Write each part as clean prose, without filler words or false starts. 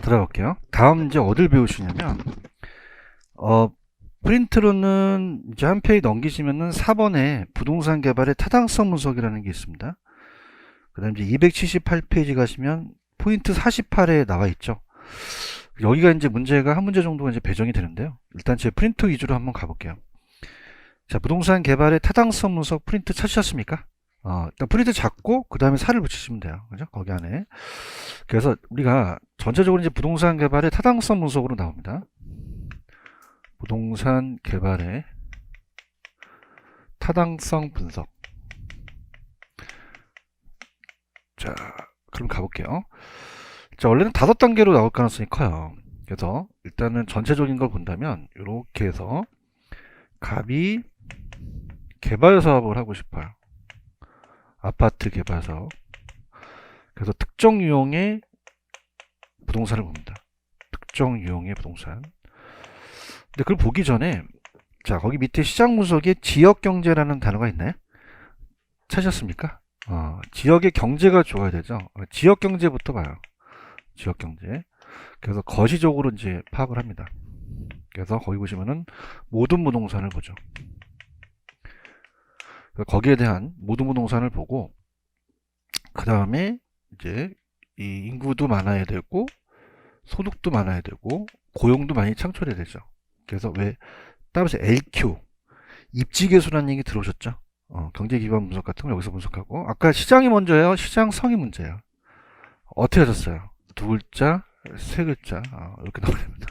들어볼게요. 다음 이제 어딜 배우시냐면, 어, 프린트로는 이제 한 페이지 넘기시면은 4번에 부동산 개발의 타당성 분석이라는 게 있습니다. 그 다음 이제 278페이지 가시면 포인트 48에 나와 있죠. 여기가 이제 문제가 한 문제 정도가 이제 배정이 되는데요. 일단 제 프린트 위주로 한번 가볼게요. 자, 부동산 개발의 타당성 분석 프린트 찾으셨습니까? 일단 프린트 잡고 그 다음에 살을 붙이시면 돼요. 그죠? 거기 안에. 그래서 우리가 전체적으로 이제 부동산 개발의 타당성 분석으로 나옵니다. 부동산 개발의 타당성 분석. 자, 그럼 가볼게요. 자, 원래는 5단계로 나올 가능성이 커요. 그래서 일단은 전체적인 걸 본다면 이렇게 해서 갑이 개발 사업을 하고 싶어요. 아파트 개발 사업. 그래서 특정 유형의 부동산을 봅니다. 특정 유형의 부동산. 근데 그걸 보기 전에 자, 거기 밑에 시장 분석에 지역 경제라는 단어가 있나요? 찾으셨습니까? 지역의 경제가 좋아야 되죠. 지역 경제부터 봐요. 지역 경제. 그래서 거시적으로 이제 파악을 합니다. 그래서 거기 보시면은 모든 부동산을 보죠. 거기에 대한 모든 부동산을 보고 그 다음에 이제 이 인구도 많아야 되고 소득도 많아야 되고 고용도 많이 창출해야 되죠. 그래서 왜 따라서 LQ 입지계수라는 얘기 들어오셨죠? 경제기반 분석 같은 걸 여기서 분석하고 아까 시장이 먼저예요? 시장성이 문제예요? 어떻게 하셨어요? 두 글자, 세 글자 이렇게 나옵니다.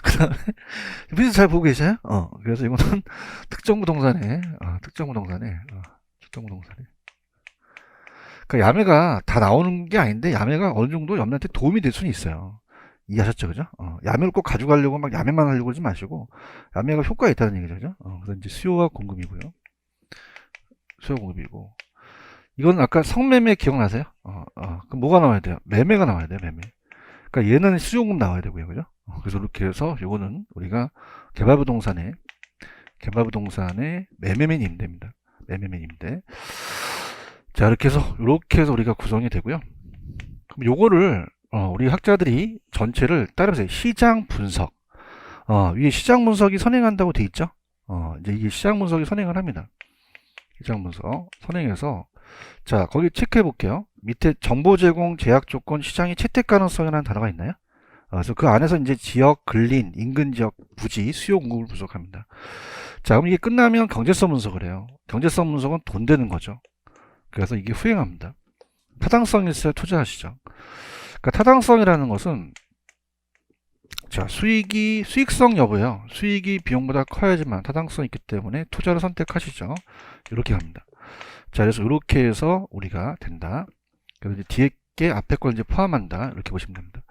그 다음에 비슷 잘 보고 계세요? 그래서 이거는 특정 부동산에 특정 부동산에 그러니까 야매가 다 나오는 게 아닌데 야매가 어느 정도 염려한테 도움이 될 수는 있어요. 이해하셨죠, 그죠? 야매를 꼭 가져가려고 막 야매만 하려고 하지 마시고 야매가 효과가 있다는 얘기죠, 그죠? 그래서 이제 수요와 공급이고요. 수요 공급이고 이건 아까 성매매 기억나세요? 그럼 뭐가 나와야 돼요? 매매가 나와야 돼요, 매매. 그러니까 얘는 수요금 나와야 되고요, 그죠? 그래서 이렇게 해서 요거는 우리가 개발부동산의 매매맨 임대입니다. 매매맨 임대. 자, 이렇게 해서 우리가 구성이 되고요. 그럼 요거를 우리 학자들이 전체를 따라서 시장 분석. 위에 시장 분석이 선행한다고 돼 있죠? 이제 이게 시장 분석이 선행을 합니다. 시장 분석 선행해서 자, 거기 체크해 볼게요. 밑에 정보 제공 제약 조건 시장의 채택 가능성이라는 단어가 있나요? 그래서 그 안에서 이제 지역, 근린, 인근 지역, 부지, 수요 공급을 분석합니다. 자, 그럼 이게 끝나면 경제성 분석을 해요. 경제성 분석은 돈 되는 거죠. 그래서 이게 후행합니다. 타당성이 있어야 투자하시죠. 그러니까 타당성이라는 것은 자, 수익성 여부예요. 수익이 비용보다 커야지만 타당성이 있기 때문에 투자를 선택하시죠. 이렇게 합니다. 자, 그래서 이렇게 해서 우리가 된다. 그래서 이제 뒤에 게 앞에 걸 이제 포함한다. 이렇게 보시면 됩니다.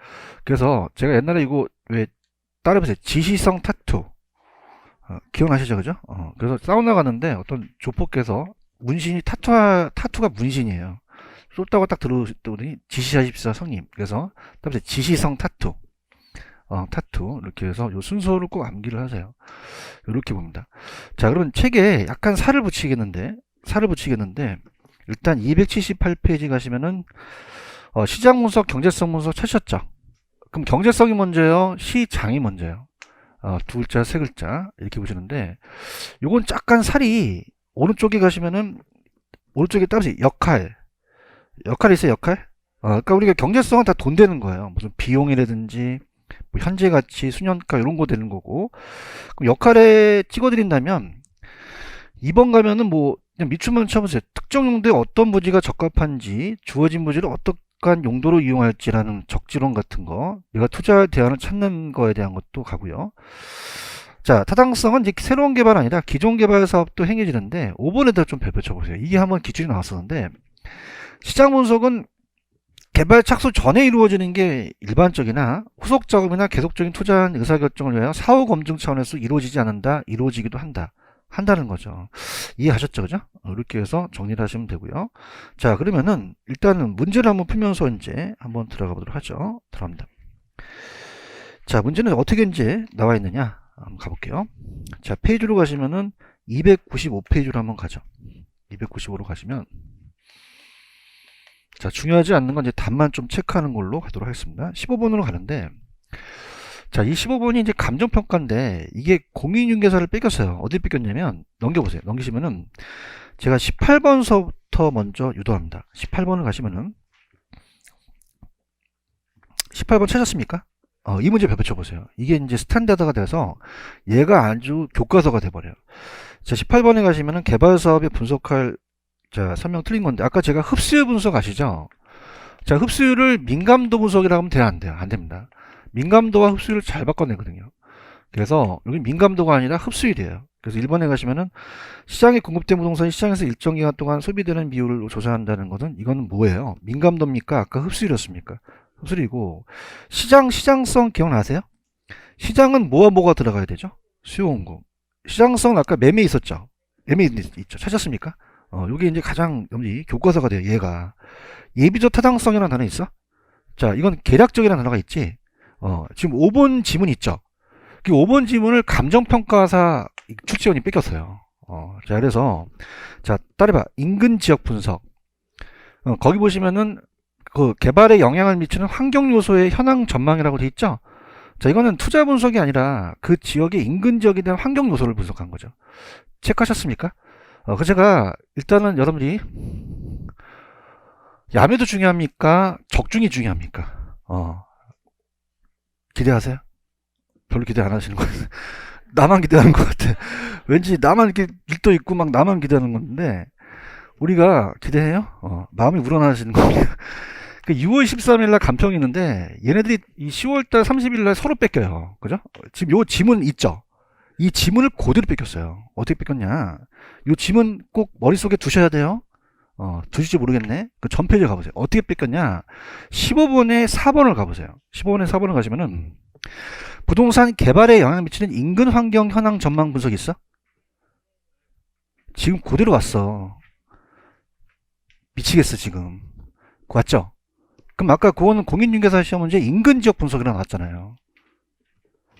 그래서 제가 옛날에 이거 왜 따라해보세요. 지시성 타투. 기억나시죠? 그죠? 그래서 사우나 가는데 어떤 조폭께서 문신이 타투가 문신이에요. 쏟다고 딱 들어오더니 지시하십시오, 성님. 그래서 따라해보세요. 지시성 타투. 타투. 이렇게 해서 요 순서를 꼭 암기를 하세요. 이렇게 봅니다. 자, 그러면 책에 약간 살을 붙이겠는데 일단 278페이지 가시면은 시장 분석, 경제성 분석 찾으셨죠? 그럼 경제성이 먼저예요? 시장이 먼저예요? 두 글자, 세 글자 이렇게 보시는데 요건 약간 살이 오른쪽에 가시면은 오른쪽에 따라서 역할이 있어요, 역할? 그러니까 우리가 경제성은 다 돈 되는 거예요. 무슨 비용이라든지 뭐 현재 가치, 수년가 이런 거 되는 거고 그럼 역할에 찍어드린다면 2번 가면은 뭐 그냥 밑줄만 쳐보세요. 특정 용도에 어떤 부지가 적합한지 주어진 부지를 어떠한 용도로 이용할지라는 적지론 같은 거 내가 투자 대안을 찾는 거에 대한 것도 가고요. 자, 타당성은 이제 새로운 개발 아니라 기존 개발 사업도 행해지는데 5번에다 좀 펼쳐보세요. 이게 한번 기준이 나왔었는데 시장 분석은 개발 착수 전에 이루어지는 게 일반적이나 후속 작업이나 계속적인 투자 의사결정을 위하여 사후 검증 차원에서 이루어지지 않는다, 이루어지기도 한다는 거죠. 이해하셨죠? 그죠? 이렇게 해서 정리를 하시면 되고요. 자, 그러면은 일단은 문제를 한번 풀면서 이제 한번 들어가 보도록 하죠. 들어갑니다. 자, 문제는 어떻게 이제 나와 있느냐? 한번 가볼게요. 자, 페이지로 가시면은 295페이지로 한번 가죠. 295로 가시면 자, 중요하지 않는 건 이제 답만 좀 체크하는 걸로 가도록 하겠습니다. 15번으로 가는데, 자, 이 15번이 이제 감정평가인데, 이게 공인중개사를 뺏겼어요. 어디 뺏겼냐면, 넘겨보세요. 넘기시면은, 제가 18번서부터 먼저 유도합니다. 18번을 가시면은, 18번 찾았습니까? 이 문제 펼쳐보세요. 이게 이제 스탠다드가 돼서, 얘가 아주 교과서가 돼버려요. 자, 18번에 가시면은, 개발사업에 분석할, 자, 설명 틀린 건데, 아까 제가 흡수율 분석 아시죠? 자, 흡수율을 민감도 분석이라고 하면 돼요, 안 돼요? 안 됩니다. 민감도와 흡수율을 잘 바꿔내거든요. 그래서 여기 민감도가 아니라 흡수율이에요. 그래서 1번에 가시면은 시장에 공급된 부동산이 시장에서 일정 기간 동안 소비되는 비율을 조사한다는 것은 이거는 뭐예요? 민감도입니까? 아까 흡수율이었습니까? 흡수율이고 시장성 기억나세요? 시장은 뭐가 들어가야 되죠? 수요 공급. 시장성은 아까 매매 있었죠? 매매 있죠? 찾았습니까? 요게 이제 가장 교과서가 돼요. 얘가 예비적 타당성이라는 단어 있어? 자, 이건 계략적이라는 단어가 있지. 지금 5번 지문 있죠? 그 5번 지문을 감정평가사 출제원이 뺏겼어요. 자, 그래서, 자, 따라봐. 인근 지역 분석. 거기 보시면은, 그 개발에 영향을 미치는 환경 요소의 현황 전망이라고 돼 있죠? 자, 이거는 투자 분석이 아니라 그 지역의 인근 지역에 대한 환경 요소를 분석한 거죠. 체크하셨습니까? 그 제가, 일단은 여러분들이, 야매도 중요합니까? 적중이 중요합니까? 기대하세요? 별로 기대 안 하시는 것 같아요. 나만 기대하는 것 같아. 왠지 나만 이렇게 일도 있고 막 나만 기대하는 건데, 우리가 기대해요? 마음이 우러나시는 겁니다. 그 6월 13일 날 감평이 있는데, 얘네들이 이 10월 달 30일 날 서로 뺏겨요. 그죠? 지금 요 지문 있죠? 이 지문을 그대로 뺏겼어요. 어떻게 뺏겼냐? 요 지문 꼭 머릿속에 두셔야 돼요. 두실지 모르겠네. 그 전페이지 가보세요. 어떻게 뺏겼냐? 15번에 4번을 가보세요. 15번에 4번을 가시면은, 부동산 개발에 영향을 미치는 인근 환경 현황 전망 분석 있어? 지금 그대로 왔어. 미치겠어, 지금. 왔죠? 그럼 아까 그거는 공인중개사 시험 문제 인근 지역 분석이라 나왔잖아요.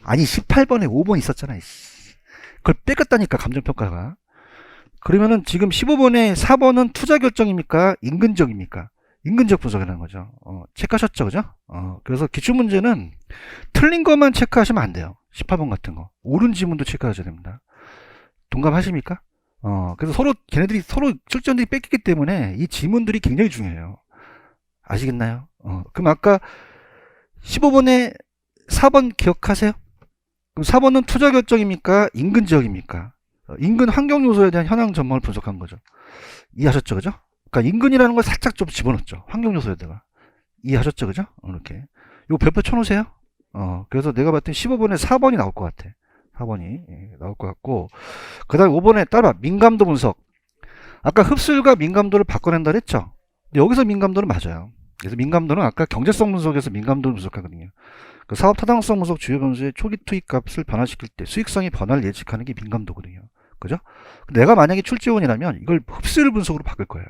아니, 18번에 5번 있었잖아. 그걸 뺏겼다니까, 감정평가가. 그러면은 지금 15번에 4번은 투자 결정입니까? 인근 지역입니까? 인근 지역 분석이라는 거죠. 체크하셨죠, 그죠? 그래서 기출문제는 틀린 것만 체크하시면 안 돼요. 18번 같은 거. 옳은 지문도 체크하셔야 됩니다. 동감하십니까? 그래서 걔네들이 서로 출전들이 뺏기기 때문에 이 지문들이 굉장히 중요해요. 아시겠나요? 그럼 아까 15번에 4번 기억하세요? 그럼 4번은 투자 결정입니까? 인근 지역입니까? 인근 환경 요소에 대한 현황 전망을 분석한 거죠. 이해하셨죠, 그죠? 그러니까 인근이라는 걸 살짝 좀 집어넣었죠. 환경 요소에다가. 이해하셨죠, 그죠? 이렇게. 요 별표 쳐놓으세요. 그래서 내가 봤을 때 15번에 4번이 나올 것 같아. 4번이 나올 것 같고, 그 다음에 5번에 따라 민감도 분석. 아까 흡수율과 민감도를 바꿔낸다 그랬죠? 근데 여기서 민감도는 맞아요. 그래서 민감도는 아까 경제성 분석에서 민감도를 분석하거든요. 그 사업 타당성 분석 주요 변수의 초기 투입 값을 변화시킬 때 수익성의 변화를 예측하는 게 민감도거든요. 그죠? 내가 만약에 출제원이라면 이걸 흡수율 분석으로 바꿀 거예요.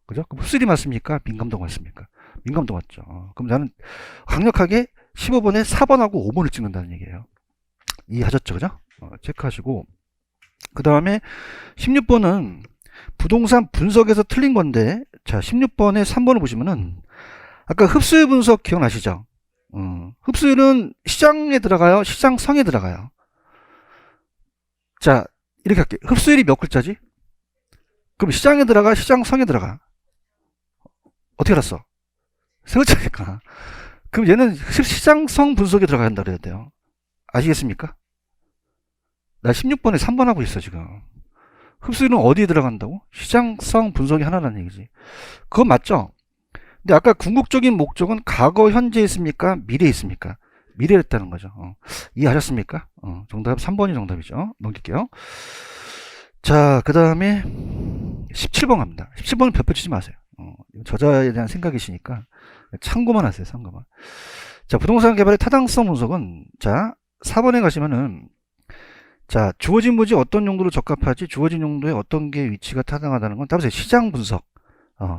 그죠? 그럼 흡수율이 맞습니까? 민감도가 맞습니까? 민감도 맞죠. 그럼 나는 강력하게 15번에 4번하고 5번을 찍는다는 얘기예요. 이해하셨죠? 그죠? 체크하시고, 그 다음에 16번은 부동산 분석에서 틀린 건데, 자, 16번에 3번을 보시면은, 아까 흡수율 분석 기억나시죠? 흡수율은 시장에 들어가요? 시장성에 들어가요? 자, 이렇게 할게. 흡수율이 몇 글자지? 그럼 시장에 들어가, 시장성에 들어가? 어떻게 알았어? 세 글자니까. 그럼 얘는 시장성 분석에 들어가야 한다 그래야 돼요. 아시겠습니까? 나 16번에 3번 하고 있어, 지금. 흡수율은 어디에 들어간다고? 시장성 분석이 하나라는 얘기지. 그건 맞죠? 근데 아까 궁극적인 목적은 과거, 현재에 있습니까? 미래에 있습니까? 미래에 있다는 거죠. 이해하셨습니까? 정답 3번이 정답이죠. 넘길게요. 자, 그 다음에 17번 갑니다. 17번은 별표 치지 마세요. 저자에 대한 생각이시니까 참고만 하세요. 참고만. 자, 부동산 개발의 타당성 분석은, 자, 4번에 가시면은, 자, 주어진 부지 어떤 용도로 적합하지, 주어진 용도에 어떤 게 위치가 타당하다는 건 따보세요. 시장 분석.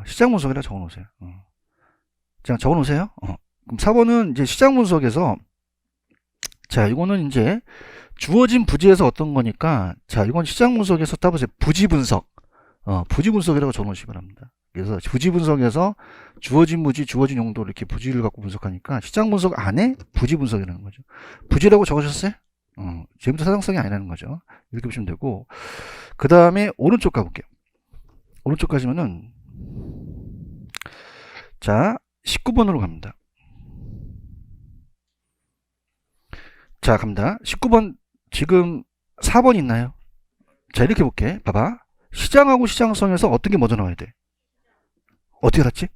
시장 분석이라 적어 놓으세요. 자, 적어 놓으세요. 그럼 4번은 이제 시장 분석에서, 자, 이거는 이제 주어진 부지에서 어떤 거니까, 자, 이건 시장 분석에서 따보세요. 부지 분석. 부지 분석이라고 적어 놓으시기 바랍니다. 그래서 부지 분석에서 주어진 무지, 주어진 용도 이렇게 부지를 갖고 분석하니까 시장 분석 안에 부지 분석이라는 거죠. 부지라고 적으셨어요? 지금부터 사정성이 아니라는 거죠. 이렇게 보시면 되고, 그 다음에 오른쪽 가볼게요. 오른쪽 가시면은, 자, 19번으로 갑니다. 자, 갑니다. 19번, 지금 4번 있나요? 자, 이렇게 볼게. 봐봐. 시장하고 시장성에서 어떤 게 먼저 나와야 돼? 어떻게 알았지?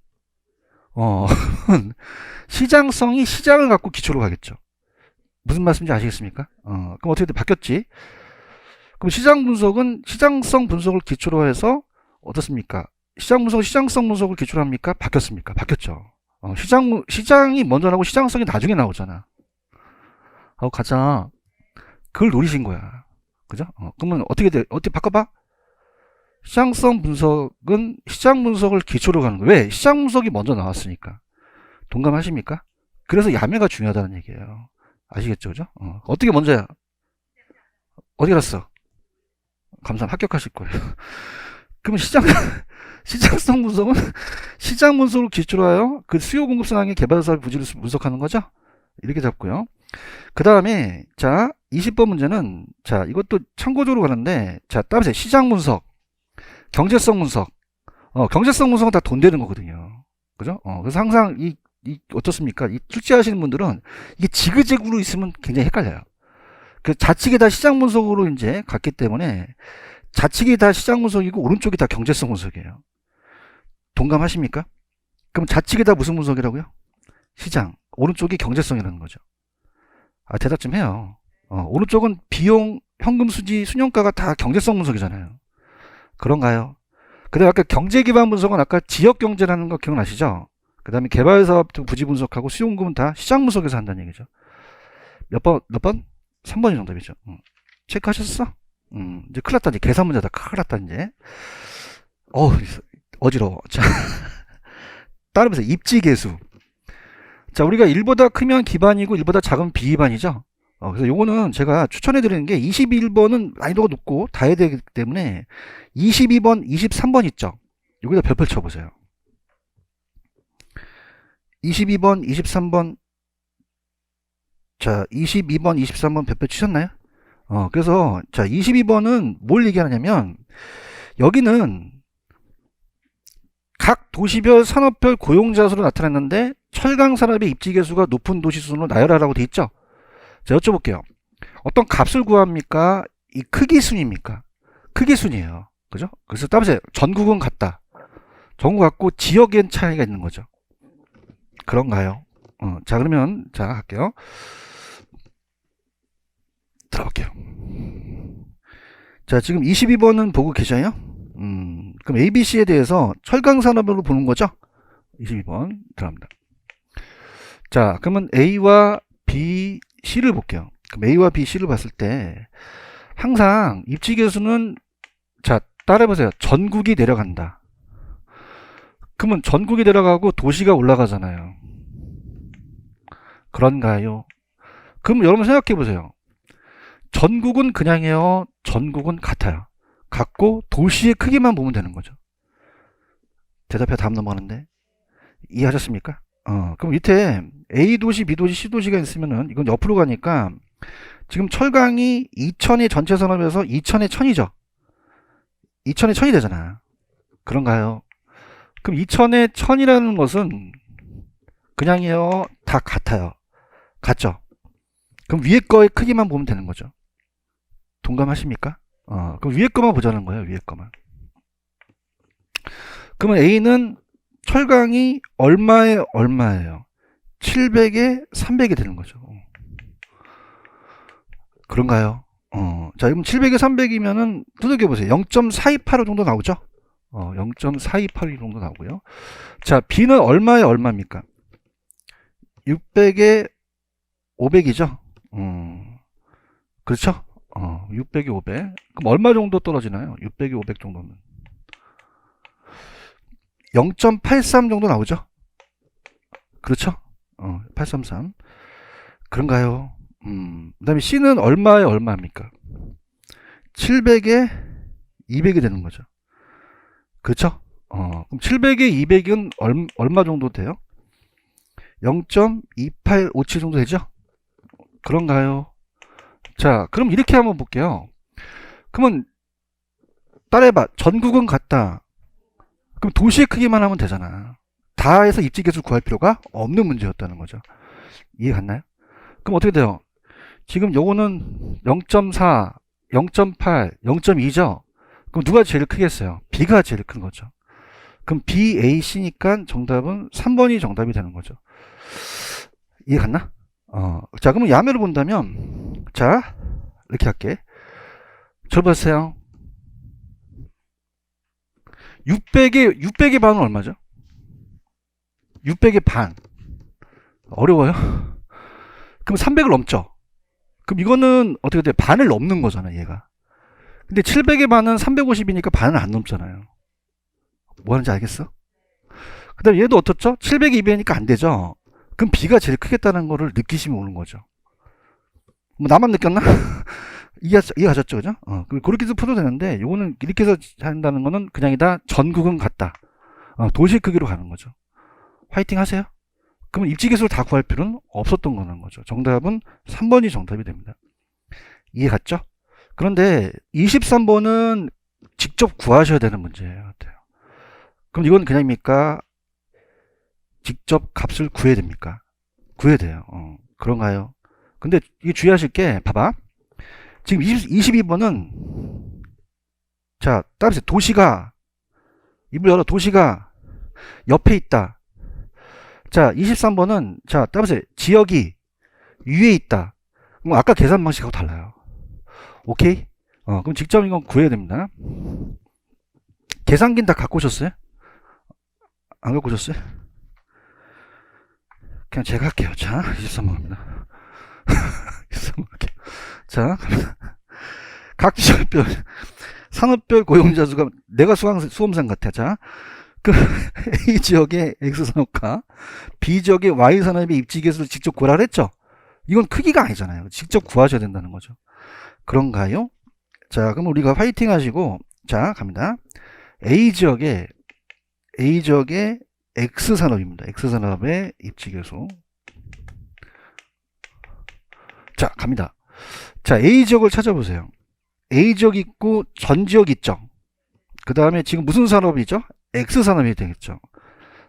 시장성이 시장을 갖고 기초로 가겠죠. 무슨 말씀인지 아시겠습니까? 그럼 어떻게 돼? 바뀌었지? 그럼 시장 분석은 시장성 분석을 기초로 해서 어떻습니까? 시장 분석, 시장성 분석을 기초로 합니까? 바뀌었습니까? 바뀌었죠. 시장이 먼저 나오고 시장성이 나중에 나오잖아. 가자. 그걸 노리신 거야. 그죠? 그러면 어떻게 돼? 어떻게 바꿔봐? 시장성 분석은 시장 분석을 기초로 가는 거예요. 왜? 시장 분석이 먼저 나왔으니까. 동감하십니까? 그래서 야매가 중요하다는 얘기예요. 아시겠죠? 그죠? 어떻게 먼저야? 어디 갔어? 감사합니다. 합격하실 거예요. 그러면 시장성 분석은 시장 분석을 기초로 하여 그 수요 공급 상황의 개발 사업 부지를 분석하는 거죠? 이렇게 잡고요. 그 다음에, 자, 20번 문제는, 자, 이것도 참고적으로 가는데, 자, 따라서 시장 분석, 경제성 분석, 경제성 분석은 다 돈 되는 거거든요. 그죠? 그래서 항상 어떻습니까? 이 출제하시는 분들은 이게 지그재그로 있으면 굉장히 헷갈려요. 그 좌측이 다 시장 분석으로 이제 갔기 때문에 좌측이 다 시장 분석이고 오른쪽이 다 경제성 분석이에요. 동감하십니까? 그럼 좌측이 다 무슨 분석이라고요? 시장. 오른쪽이 경제성이라는 거죠. 대답 좀 해요. 오른쪽은 비용, 현금 수지, 순영가가 다 경제성 분석이잖아요. 그런가요? 그 다음에 아까 경제 기반 분석은 아까 지역 경제라는 거 기억나시죠? 그 다음에 개발사업 부지 분석하고 수요공급은 다 시장 분석에서 한다는 얘기죠. 몇 번? 3번이 정답이죠. 체크하셨어? 이제 큰일 났다. 이제 계산 문제다. 큰일 났다, 이제. 어지러워. 자, 따르면서 입지계수. 자, 우리가 1보다 크면 기반이고 1보다 작으면 비기반이죠. 그래서 요거는 제가 추천해 드리는 게 21번은 난이도가 높고 다 해야 되기 때문에 22번, 23번 있죠. 여기다 별표 쳐보세요. 22번, 23번. 자, 22번, 23번 별표 치셨나요? 그래서, 자, 22번은 뭘 얘기하냐면, 여기는 각 도시별 산업별 고용자 수로 나타났는데, 철강 산업의 입지 개수가 높은 도시 순으로 나열하라고 돼 있죠? 자, 여쭤볼게요. 어떤 값을 구합니까? 이 크기 순입니까? 크기 순이에요. 그죠? 그래서 따라서 전국은 같다. 전국 같고 지역엔 차이가 있는 거죠. 그런가요? 자, 그러면, 자, 할게요. 들어볼게요. 자, 지금 22번은 보고 계셔요? 그럼 ABC에 대해서 철강 산업으로 보는 거죠? 22번 들어갑니다. 자, 그러면 A와 B, C를 볼게요. 그럼 A와 B, C를 봤을 때 항상 입지 개수는, 자, 따라해보세요. 전국이 내려간다. 그러면 전국이 내려가고 도시가 올라가잖아요. 그런가요? 그럼 여러분 생각해보세요. 전국은 그냥이에요? 전국은 같아요? 같고 도시의 크기만 보면 되는 거죠. 대답해 다음 넘어가는데 이해하셨습니까? 그럼 밑에 A도시, B도시, C도시가 있으면은 이건 옆으로 가니까 지금 철강이 2000의 전체 산업에서 2000의 1000이죠. 2000의 1000이 되잖아. 그런가요? 그럼 2000의 1000이라는 것은 그냥이에요? 다 같아요? 같죠? 그럼 위에 거의 크기만 보면 되는 거죠. 동감하십니까? 그럼 위에 거만 보자는 거예요. 위에 거만. 그러면 A는 철강이 얼마에 얼마예요? 700에 300이 되는 거죠. 그런가요? 자, 그럼 700에 300이면은 두들겨보세요. 0.428 정도 나오죠? 0.428 정도 나오고요. 자, B는 얼마에 얼마입니까? 600에 500이죠? 그렇죠? 600에 500. 그럼 얼마 정도 떨어지나요? 600에 500 정도면. 0.83 정도 나오죠? 그렇죠? 833. 그런가요? 그 다음에 C는 얼마에 얼마입니까? 700에 200이 되는 거죠. 그렇죠? 그럼 700에 200은 얼마 정도 돼요? 0.2857 정도 되죠? 그런가요? 자, 그럼 이렇게 한번 볼게요. 그러면 따라해봐. 전국은 같다. 그럼 도시의 크기만 하면 되잖아. 다 해서 입지계수 구할 필요가 없는 문제였다는 거죠. 이해 갔나요? 그럼 어떻게 돼요? 지금 요거는 0.4, 0.8, 0.2죠? 그럼 누가 제일 크겠어요? B가 제일 큰 거죠. 그럼 B, A, C니까 정답은 3번이 정답이 되는 거죠. 이해 갔나? 자, 그러면 야매를 본다면, 자, 이렇게 할게. 저 보세요. 600의 반은 얼마죠? 600의 반. 어려워요? 그럼 300을 넘죠? 그럼 이거는 어떻게 돼? 반을 넘는 거잖아, 얘가. 근데 700의 반은 350이니까 반은 안 넘잖아요. 뭐 하는지 알겠어? 그 다음에 얘도 어떻죠? 700이 200이니까 안 되죠? 그럼 B가 제일 크겠다는 거를 느끼시면 오는 거죠. 뭐 나만 느꼈나? 이해하셨죠? 그죠? 그렇게 해서 풀어도 되는데, 요거는 이렇게 해서 한다는 거는 그냥이다. 전국은 같다. 도시 크기로 가는 거죠. 화이팅 하세요. 그러면 입지계수를 다 구할 필요는 없었던 거는 거죠. 정답은 3번이 정답이 됩니다. 이해 갔죠? 그런데 23번은 직접 구하셔야 되는 문제예요. 그럼 이건 그냥입니까? 직접 값을 구해야 됩니까? 구해야 돼요. 그런가요? 근데 이게 주의하실 게, 봐봐. 지금 22번은, 자, 따라서 도시가, 입을 열어, 도시가 옆에 있다. 자, 23번은, 자, 따라서 지역이 위에 있다. 그럼 아까 계산 방식하고 달라요. 오케이? 그럼 직접 이건 구해야 됩니다. 계산기는 다 갖고 오셨어요? 안 갖고 오셨어요? 그냥 제가 할게요. 자, 23번입니다. 23번 할게요. 자, 각 지역별, 산업별 고용자 수가, 내가 수험생 같아. 자, 그 A 지역의 X산업과 B 지역의 Y산업의 입지계수를 직접 구하라 그랬죠? 이건 크기가 아니잖아요. 직접 구하셔야 된다는 거죠. 그런가요? 자, 그럼 우리가 화이팅 하시고, 자, 갑니다. A 지역의 X산업입니다. X산업의 입지계수. 자, 갑니다. 자, A 지역을 찾아보세요. A 지역 있고 전 지역 있죠. 그 다음에 지금 무슨 산업이죠? X산업이 되겠죠.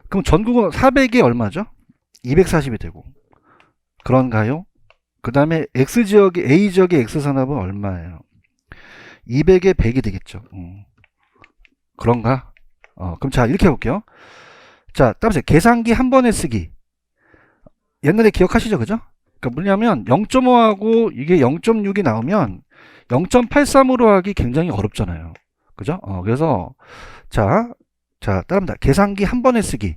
그럼 전국은 400에 얼마죠? 240이 되고. 그런가요? 그 다음에 X지역의 A 지역의 X산업은 얼마예요? 200에 100이 되겠죠. 그런가? 그럼 자, 이렇게 해볼게요. 자, 따라서 계산기 한 번에 쓰기. 옛날에 기억하시죠? 그죠? 그러니까 뭐냐면 0.5하고 이게 0.6이 나오면 0.83으로 하기 굉장히 어렵잖아요. 그죠? 그래서 따라합니다. 계산기 한 번에 쓰기.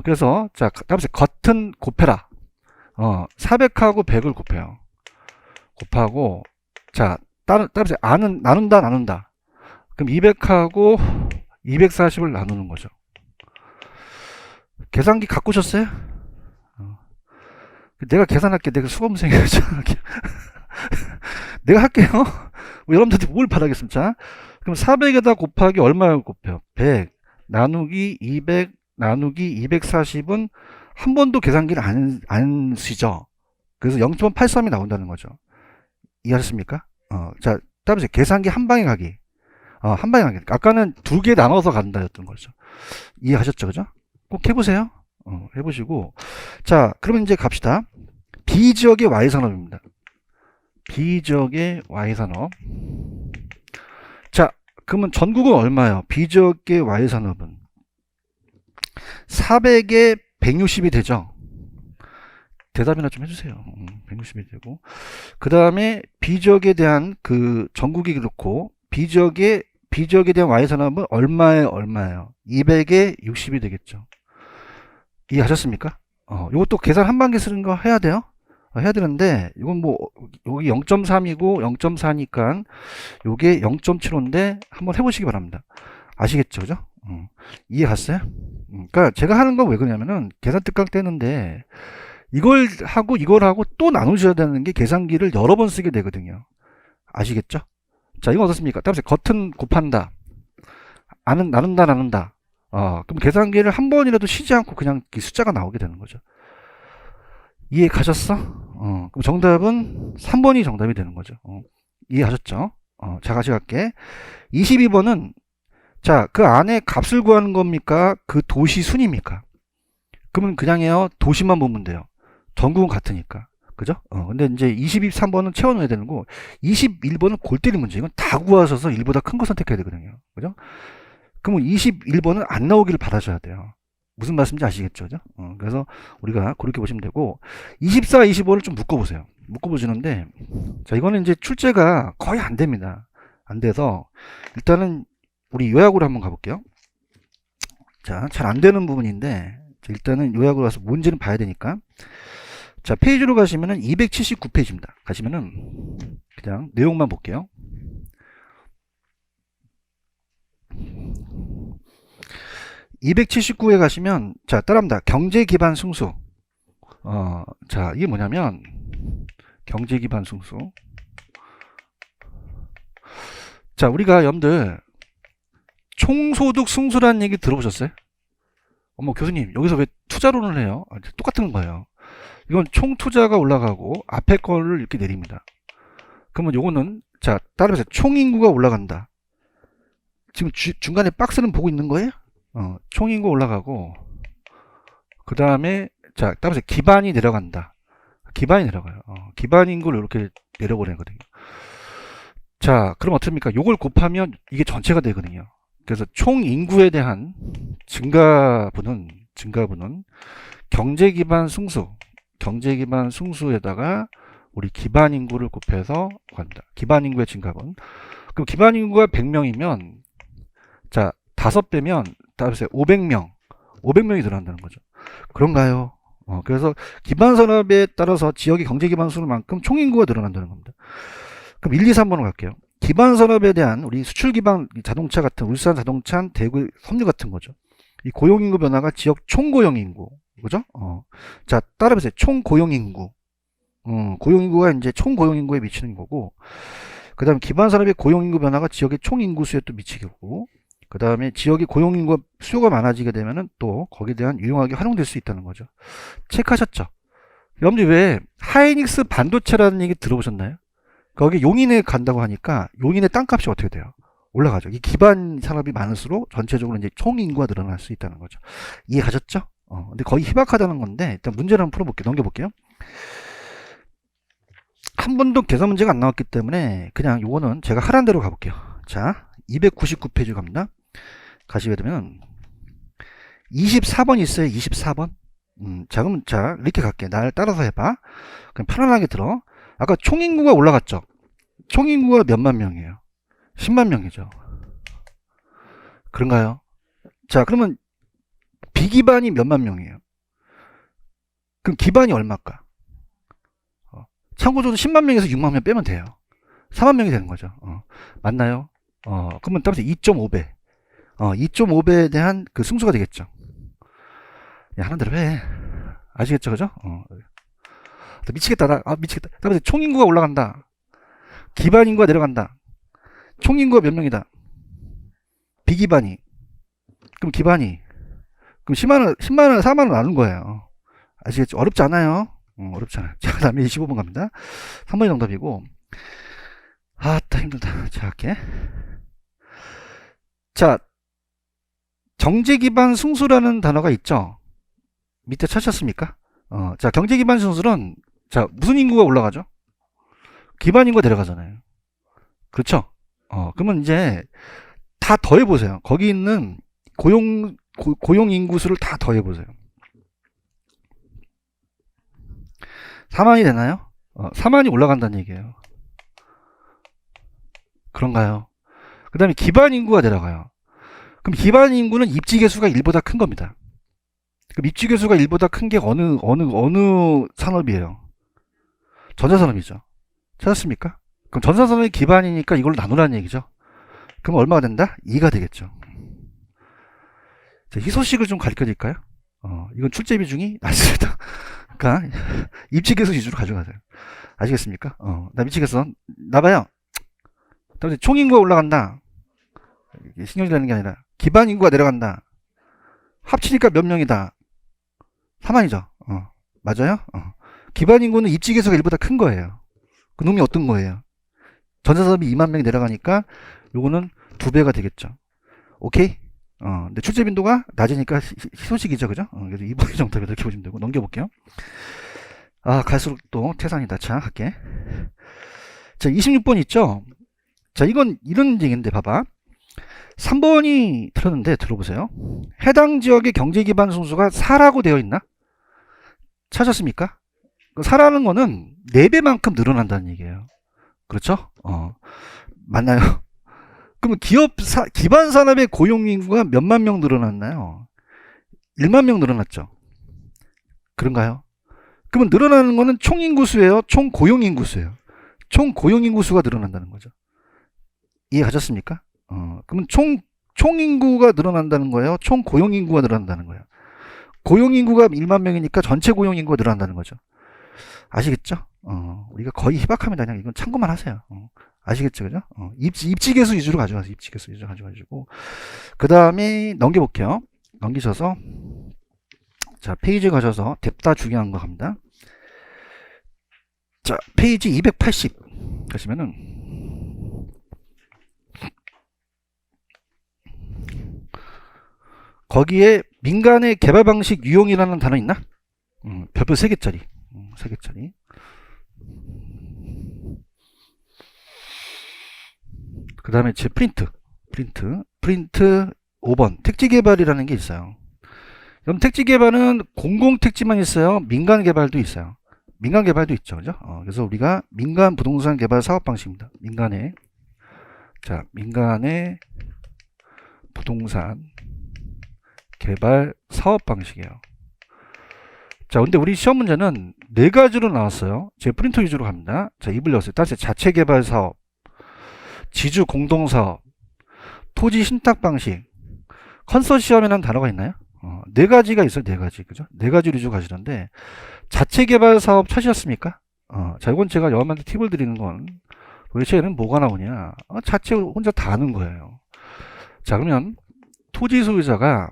그래서 자, 따라서 겉은 곱해라. 400하고 100을 곱해요. 곱하고 자, 따라서 나눈다. 그럼 200하고 240을 나누는 거죠. 계산기 갖고 오셨어요? 내가 계산할게. 내가 수험생이야. 내가 할게요. 여러분들한테 뭘 바라겠습니까? 자, 그럼 400에다 곱하기 얼마를 곱해요? 100 나누기 200 나누기 240은 한 번도 계산기를 안 쓰죠. 그래서 0.83이 나온다는 거죠. 이해하셨습니까? 자, 따라서 계산기 한 방에 가기. 한 방에 가기. 아까는 두 개 나눠서 간다였던 거죠. 이해하셨죠? 그죠? 꼭 해보세요. 해보시고. 자, 그러면 이제 갑시다. B 지역의 Y산업입니다. B 지역의 Y산업. 자, 그러면 전국은 얼마예요? B 지역의 Y산업은 400에 160이 되죠. 대답이나 좀 해주세요. 160이 되고. 그 다음에 B 지역에 대한 그 전국이 그렇고, B 지역에 대한 Y산업은 얼마예요? 200에 60이 되겠죠. 이해하셨습니까? 요것도 계산 한 단계 쓰는 거 해야 돼요? 해야 되는데, 이건 뭐, 여기 0.3이고 0.4니까, 요게 0.75인데, 한번 해보시기 바랍니다. 아시겠죠? 그죠? 이해 갔어요? 그러니까 제가 하는 거 왜 그러냐면은, 계산 특강 떼는데, 이걸 하고 또 나누셔야 되는 게 계산기를 여러 번 쓰게 되거든요. 아시겠죠? 자, 이건 어떻습니까? 따라서 겉은 곱한다. 나눈다. 그럼 계산기를 한 번이라도 쉬지 않고 그냥 이 숫자가 나오게 되는 거죠. 이해 가셨어? 그럼 정답은 3번이 정답이 되는 거죠. 이해하셨죠? 자, 같이 갈게. 22번은, 자, 그 안에 값을 구하는 겁니까? 그 도시 순입니까? 그러면 그냥 해요. 도시만 보면 돼요. 전국은 같으니까. 그죠? 근데 이제 23번은 채워넣어야 되는 거, 21번은 골 때리 문제. 이건 다 구하셔서 1보다 큰 거 선택해야 되거든요. 그죠? 그러면 21번은 안 나오기를 바라셔야 돼요. 무슨 말씀인지 아시겠죠? 그죠? 그래서 우리가 그렇게 보시면 되고, 24, 25를 좀 묶어보세요. 묶어보시는데, 자, 이거는 이제 출제가 거의 안 됩니다. 안 돼서, 일단은 우리 요약으로 한번 가볼게요. 자, 잘 안 되는 부분인데, 일단은 요약으로 가서 뭔지는 봐야 되니까. 자, 페이지로 가시면은 279페이지입니다. 가시면은, 그냥 내용만 볼게요. 279에 가시면, 자, 따라합니다. 경제 기반 승수. 자, 이게 뭐냐면, 경제 기반 승수. 자, 우리가 여러분들, 총소득 승수라는 얘기 들어보셨어요? 어머, 교수님, 여기서 왜 투자론을 해요? 똑같은 거예요. 이건 총 투자가 올라가고, 앞에 거를 이렇게 내립니다. 그러면 요거는, 자, 따라서 총 인구가 올라간다. 지금 중간에 박스는 보고 있는 거예요? 총 인구 올라가고, 그 다음에, 자, 따라서 기반이 내려간다. 기반이 내려가요. 기반 인구를 이렇게 내려보내거든요. 자, 그럼 어떻습니까? 요걸 곱하면 이게 전체가 되거든요. 그래서 총 인구에 대한 증가분은 경제 기반 승수에다가 우리 기반 인구를 곱해서 구한다. 기반 인구의 증가분. 그럼 기반 인구가 100명이면, 자, 5배면, 따라서 500명이 늘어난다는 거죠. 그런가요? 그래서 기반 산업에 따라서 지역의 경제 기반 수만큼 총 인구가 늘어난다는 겁니다. 그럼 1, 2, 3번으로 갈게요. 기반 산업에 대한 우리 수출 기반 자동차 같은 울산 자동차, 대구 섬유 같은 거죠. 이 고용 인구 변화가 지역 총 고용 인구, 그죠? 자, 따라보세요. 총 고용 인구. 고용 인구가 이제 총 고용 인구에 미치는 거고, 그 다음에 기반 산업의 고용 인구 변화가 지역의 총 인구 수에 또 미치겠고, 그 다음에 지역의 고용 인구 수요가 많아지게 되면은 또 거기에 대한 유용하게 활용될 수 있다는 거죠. 체크하셨죠? 여러분들 왜 하이닉스 반도체라는 얘기 들어보셨나요? 거기 용인에 간다고 하니까 용인의 땅값이 어떻게 돼요? 올라가죠. 이 기반 산업이 많을수록 전체적으로 이제 총 인구가 늘어날 수 있다는 거죠. 이해 가셨죠? 근데 거의 희박하다는 건데 일단 문제를 한번 풀어볼게요. 넘겨볼게요. 한 번도 계산 문제가 안 나왔기 때문에 그냥 요거는 제가 하란 대로 가볼게요. 자, 299페이지 갑니다. 가시게 되면 24번 있어요. 24번. 자, 그럼 자, 이렇게 갈게. 날 따라서 해봐. 그냥 편안하게 들어. 아까 총인구가 올라갔죠? 총인구가 몇만 명이에요? 10만 명이죠. 그런가요? 자, 그러면 비기반이 몇만 명이에요? 그럼 기반이 얼마일까? 참고적으로 10만 명에서 6만 명 빼면 돼요. 4만 명이 되는 거죠. 맞나요? 그러면 따라서 2.5배. 2.5배에 대한 그 승수가 되겠죠. 야, 하는 대로 해. 아시겠죠? 그죠? 미치겠다. 미치겠다. 따라서 총인구가 올라간다. 기반 인구가 내려간다. 총인구가 몇 명이다. 비기반이. 그럼 기반이. 그럼 10만원, 4만원 나눈 거예요. 아시겠죠? 어렵지 않아요. 어렵지 않아요. 자, 그 다음에 25번 갑니다. 3번이 정답이고. 아따, 힘들다. 자, 할게. 자, 경제 기반 승수라는 단어가 있죠? 밑에 찾으셨습니까? 자, 경제 기반 승수는, 자, 무슨 인구가 올라가죠? 기반 인구가 내려가잖아요. 그렇죠? 그러면 이제 다 더해보세요. 거기 있는 고용 인구 수를 다 더해보세요. 4만이 되나요? 4만이 올라간다는 얘기예요. 그런가요? 그 다음에 기반 인구가 내려가요. 그럼 기반 인구는 입지 개수가 1보다 큰 겁니다. 그럼 입지 개수가 1보다 큰 게 어느 산업이에요? 전자산업이죠. 찾았습니까? 그럼 전자산업이 기반이니까 이걸로 나누라는 얘기죠. 그럼 얼마가 된다? 2가 되겠죠. 자, 희소식을 좀 가르쳐 드릴까요? 이건 출제 비중이 낮습니다. 그러니까 입지 개수 위주로 가져가세요. 아시겠습니까? 나 미치겠어. 나봐요. 총 인구가 올라간다. 신경질 내는 게 아니라 기반 인구가 내려간다. 합치니까 몇 명이다? 4만이죠. 맞아요? 기반 인구는 입지 개수가 1보다 큰 거예요. 그 놈이 어떤 거예요? 전자산업이 2만 명이 내려가니까 요거는 2배가 되겠죠. 오케이? 근데 출제 빈도가 낮으니까 희소식이죠. 그죠? 그래서 2분의 정답이 이렇게 보시면 되고, 넘겨볼게요. 갈수록 또 태산이다. 자, 할게. 자, 26번 있죠? 자, 이건 이런 얘기인데, 봐봐. 3번이 틀렸는데, 들어보세요. 해당 지역의 경제 기반 성수가 4라고 되어 있나? 찾았습니까? 4라는 거는 4배만큼 늘어난다는 얘기예요. 그렇죠? 맞나요? 그러면 기반 산업의 고용 인구가 몇만 명 늘어났나요? 1만 명 늘어났죠. 그런가요? 그러면 늘어나는 거는 총 인구수예요? 총 고용 인구수예요? 총 고용 인구수가 늘어난다는 거죠. 이해 가셨습니까? 그러면 총 인구가 늘어난다는 거예요? 총 고용 인구가 늘어난다는 거예요? 고용 인구가 1만 명이니까 전체 고용 인구가 늘어난다는 거죠. 아시겠죠? 우리가 거의 희박합니다. 그냥 이건 참고만 하세요. 아시겠죠? 그죠? 입지 개수 위주로 가져가세요. 입지 개수 위주로 가져가시고. 그 다음에 넘겨볼게요. 넘기셔서, 자, 페이지 가셔서 뎁다 중요한 거 갑니다. 자, 페이지 280 가시면은, 거기에 민간의 개발 방식 유용이라는 단어 있나? 별표 3개짜리. 3개짜리. 그 다음에 제 프린트 5번 택지 개발이라는 게 있어요. 그럼 택지 개발은 공공 택지만 있어요? 민간 개발도 있어요? 민간 개발도 있죠. 그죠? 그래서 우리가 민간 부동산 개발 사업 방식입니다. 민간의 부동산 개발 사업 방식이에요. 자, 근데 우리 시험 문제는 4가지로 나왔어요. 제 프린터 위주로 갑니다. 자, 입을 넣었어요. 다시 자체 개발 사업, 지주 공동 사업, 토지 신탁 방식, 컨소시엄이라는 단어가 있나요? 4가지가 있어요. 4가지. 그죠? 4가지 위주로 가시는데, 자체 개발 사업 찾으셨습니까? 자, 이건 제가 여러분한테 팁을 드리는 건, 도대체 얘는 뭐가 나오냐? 자체 혼자 다 하는 거예요. 자, 그러면, 토지 소유자가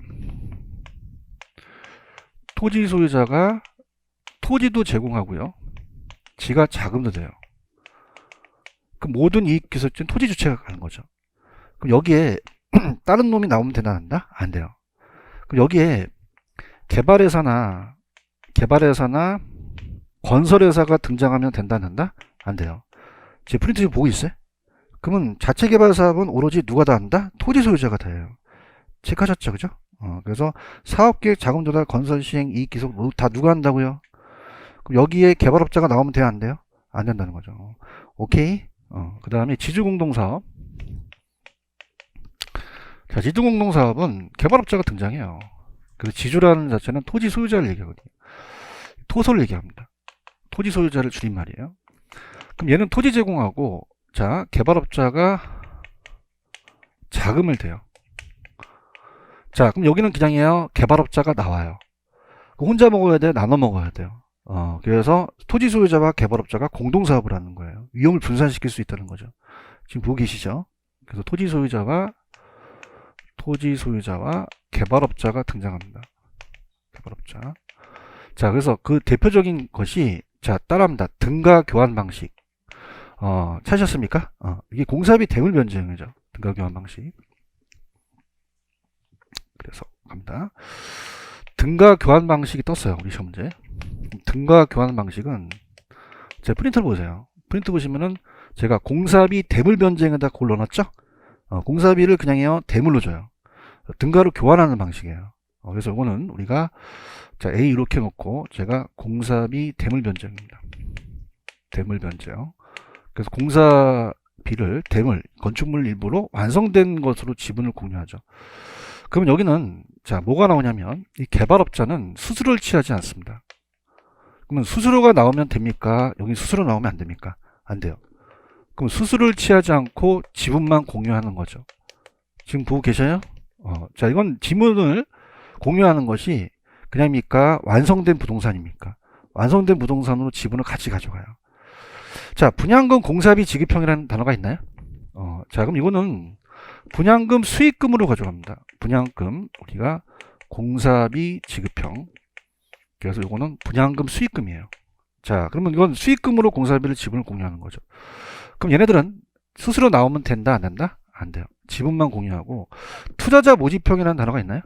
토지도 제공하고요. 지가 자금도 돼요. 그 모든 이익 기술적인 토지 주체가 가는 거죠. 그럼 여기에 다른 놈이 나오면 되나 한다? 안 돼요. 그럼 여기에 개발회사나 건설회사가 등장하면 된다 안 된다? 안 돼요. 제 프린트 지금 보고 있어요? 그러면 자체 개발 사업은 오로지 누가 다 한다? 토지 소유자가 다 해요. 체크하셨죠? 그죠? 그래서 사업계획, 자금 조달, 건설 시행, 이익 기술 다 누가 한다고요? 그럼 여기에 개발업자가 나오면 돼요? 안 돼요? 안 된다는 거죠. 오케이? 그 다음에 지주공동사업. 자, 지주공동사업은 개발업자가 등장해요. 그래서 지주라는 자체는 토지 소유자를 얘기하거든요. 토소를 얘기합니다. 토지 소유자를 줄임말이에요. 그럼 얘는 토지 제공하고, 자, 개발업자가 자금을 대요. 자, 그럼 여기는 그냥이에요. 개발업자가 나와요. 혼자 먹어야 돼요? 나눠 먹어야 돼요. 그래서 토지 소유자와 개발업자가 공동사업을 하는 거예요. 위험을 분산시킬 수 있다는 거죠. 지금 보고 계시죠? 그래서 토지 소유자와 개발업자가 등장합니다. 개발업자. 자, 그래서 그 대표적인 것이, 자, 따라합니다. 등가 교환 방식. 찾으셨습니까? 이게 공사비 대물 변제형이죠. 등가 교환 방식. 그래서 갑니다. 등가 교환 방식이 떴어요. 우리 시험 문제. 등가 교환 방식은 제 프린트를 보세요. 프린트 보시면은 제가 공사비 대물 변제형에다 그걸 넣어놨죠? 공사비를 그냥요 대물로 줘요. 등가로 교환하는 방식이에요. 그래서 이거는 우리가 자 A 이렇게 놓고 제가 공사비 대물 변제입니다. 대물 변제요. 그래서 공사비를 대물 건축물 일부로 완성된 것으로 지분을 공유하죠. 그러면 여기는 자 뭐가 나오냐면 이 개발업자는 수수료를 취하지 않습니다. 그러면 수수료가 나오면 됩니까? 여기 수수료 나오면 안 됩니까? 안 돼요. 그럼 수수료를 취하지 않고 지분만 공유하는 거죠. 지금 보고 계셔요? 자 이건 지분을 공유하는 것이 그냥입니까? 완성된 부동산입니까? 완성된 부동산으로 지분을 같이 가져가요. 자 분양금 공사비 지급형이라는 단어가 있나요? 자 그럼 이거는 분양금 수익금으로 가져갑니다. 분양금 우리가 공사비 지급형. 그래서 이거는 분양금 수익금이에요. 자, 그러면 이건 수익금으로 공사비를 지분을 공유하는 거죠. 그럼 얘네들은 스스로 나오면 된다, 안 된다? 안 돼요. 지분만 공유하고. 투자자 모집형이라는 단어가 있나요?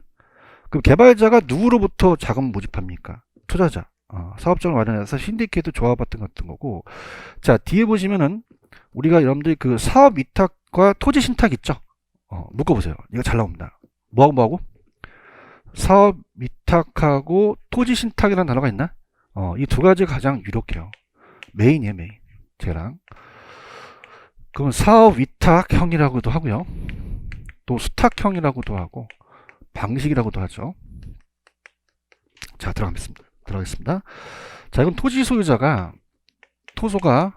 그럼 개발자가 누구로부터 자금 모집합니까? 투자자. 사업장을 마련해서 신디케이트 조합 같은 거고. 자, 뒤에 보시면은 우리가 여러분들이 그 사업 위탁과 토지 신탁 있죠? 묶어보세요. 이거 잘 나옵니다. 뭐하고? 사업 위탁하고 토지 신탁이라는 단어가 있나? 이 두 가지가 가장 유력해요. 메인이에요, 메인. 쟤랑. 그럼 사업 위탁형이라고도 하고요. 또 수탁형이라고도 하고, 방식이라고도 하죠. 자, 들어가겠습니다. 자, 이건 토지 소유자가, 토소가